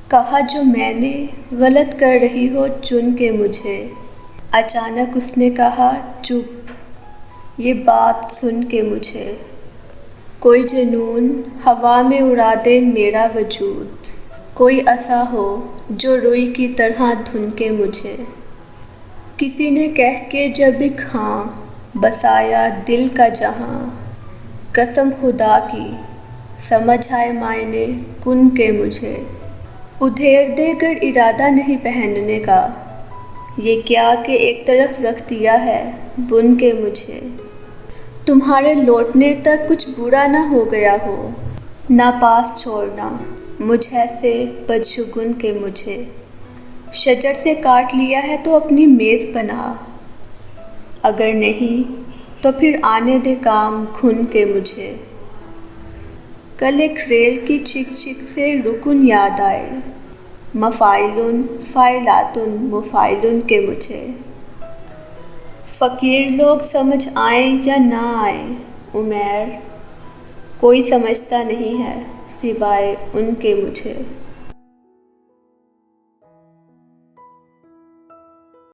کہا جو میں نے غلط کر رہی ہو چن کے مجھے، اچانک اس نے کہا چپ یہ بات سن کے مجھے، کوئی جنون ہوا میں اڑا دے میرا وجود، کوئی عصا ہو جو روئی کی طرح دھن کے مجھے، کسی نے کہہ کے جب ایک ہاں بسایا دل کا جہاں، قسم خدا کی سمجھ آئے معنی کن کے مجھے، ادھیر دے گر ارادہ نہیں پہننے کا، یہ کیا کہ ایک طرف رکھ دیا ہے بن کے مجھے، تمہارے لوٹنے تک کچھ برا نہ ہو گیا ہو، نہ پاس چھوڑنا مجھ ایسے بدشگون کے مجھے، شجر سے کاٹ لیا ہے تو اپنی میز بنا، اگر نہیں تو پھر آنے دے کام گھن کے مجھے، کل ایک ریل کی چک چک سے رکن یاد آئے، مفاعلن فاعلاتن مفاعلن کے مجھے، فقیر لوگ سمجھ آئیں یا نہ آئیں عمیر، کوئی سمجھتا نہیں ہے سوائے ان کے مجھے۔